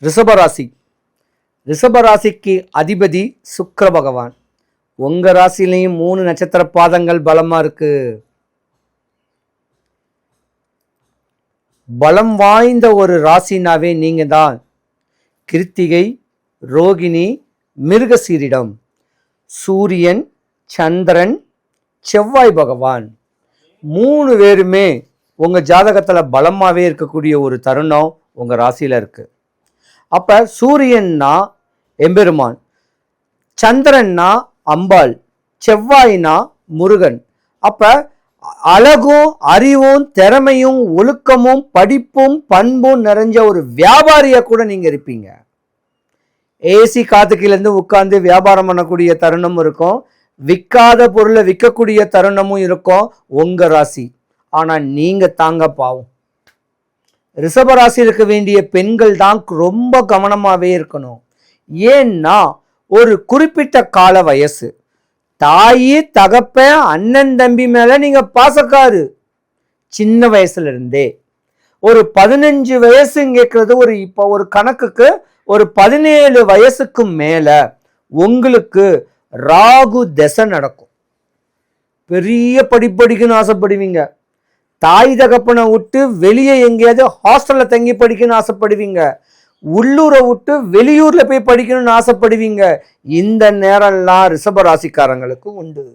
ரிஷபராசி. ரிஷபராசிக்கு அதிபதி சுக்கிர பகவான். உங்க ராசிலையும் 3 நட்சத்திர பாதங்கள் பலமா இருக்கு. பலம் வாய்ந்த ஒரு ராசினாவே நீங்க தான். கிருத்திகை, ரோகிணி, மிருகசீரிடம். சூரியன், சந்திரன், செவ்வாய் பகவான் 3 பேருமே உங்க ஜாதகத்துல பலமாவே இருக்கக்கூடிய ஒரு தருணம் உங்க ராசியில இருக்கு. அப்ப சூரியன்னா எம்பெருமான், சந்திரன்னா அம்பாள், செவ்வாய்னா முருகன். அப்ப அழகும் அறிவும் திறமையும் ஒழுக்கமும் படிப்பும் பண்பும் நிறைஞ்ச ஒரு வியாபாரியா கூட நீங்க இருப்பீங்க. ஏசி காத்துக்கிலேருந்து உட்கார்ந்து வியாபாரம் பண்ணக்கூடிய தருணமும் இருக்கும், விற்காத பொருளை விற்கக்கூடிய தருணமும் இருக்கும் உங்க ராசி. ஆனா நீங்க தாங்க பாவம். ரிஷபராசி இருக்க வேண்டிய பெண்கள் தான் ரொம்ப கவனமாவே இருக்கணும். ஏன்னா ஒரு குறிப்பிட்ட கால வயசு, தாயி தகப்பன் அண்ணன் தம்பி மேல நீங்க பாசக்காரு. சின்ன வயசுல இருந்தே ஒரு 15 வயசுங்கிறது இப்போ ஒரு கணக்குக்கு ஒரு 17 வயசுக்கு மேல உங்களுக்கு ராகு தசை நடக்கும். பெரிய படிக்கணும்னு ஆசைப்படுவீங்க. தாய் தகப்பனை விட்டு வெளியே எங்கேயாவது ஹாஸ்டல்ல தங்கி படிக்கணும்னு ஆசைப்படுவீங்க. உள்ளூரை விட்டு வெளியூர்ல போய் படிக்கணும்னு ஆசைப்படுவீங்க. இந்த நேரம்லாம் ரிஷபராசிக்காரங்களுக்கு உண்டு.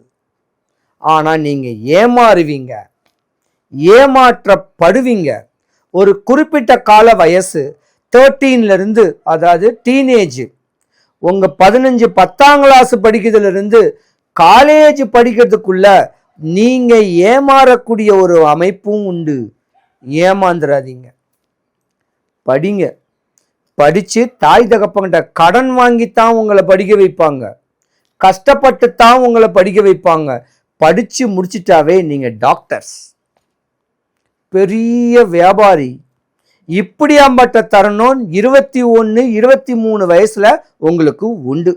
ஆனா நீங்க ஏமாறுவீங்க, ஏமாற்றப்படுவீங்க. ஒரு குறிப்பிட்ட கால வயசு 13ல இருந்து, அதாவது டீனேஜ், உங்க 15 10ஆம் கிளாஸ் படிக்கிறதுல இருந்து காலேஜ் படிக்கிறதுக்குள்ள நீங்க ஏமாறக்கூடிய ஒரு அமைப்பும் உண்டு. ஏமாந்துடாதீங்க, படிங்க. படிச்சு தாய் தகப்பங்கிட்ட கடன் வாங்கித்தான் உங்களை படிக்க வைப்பாங்க, கஷ்டப்பட்டு தான் உங்களை படிக்க வைப்பாங்க. படிச்சு முடிச்சிட்டாவே நீங்க டாக்டர்ஸ், பெரிய வியாபாரி. இப்படியாம்பட்ட தருணம் 21 23 வயசுல உங்களுக்கு உண்டு.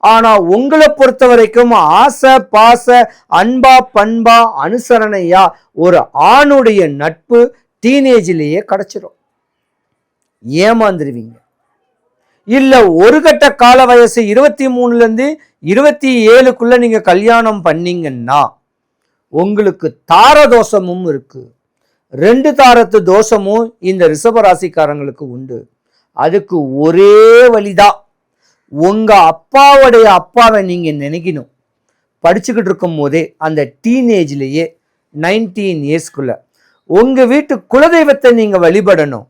ஆனா உங்களை பொறுத்த வரைக்கும் ஆசை பாச அன்பா பண்பா அனுசரணையா ஒரு ஆணுடைய நட்பு டீனேஜிலேயே கிடைச்சிடும். ஏமாந்துருவீங்க. இல்ல ஒரு கட்ட கால வயசு 23ல இருந்து 27க்குள்ள நீங்க கல்யாணம் பண்ணீங்கன்னா உங்களுக்கு தார தோஷமும் இருக்கு. 2 தாரத்து தோஷமும் இந்த ரிஷபராசிக்காரங்களுக்கு உண்டு. அதுக்கு ஒரே வழிதான், உங்க அப்பாவுடைய அப்பாவை நீங்க நினைக்கணும். படிச்சுக்கிட்டு இருக்கும் போதே அந்த டீனேஜ்லயே 19 இயர்ஸ்க்குள்ள உங்க வீட்டு குலதெய்வத்தை நீங்க வழிபடணும்.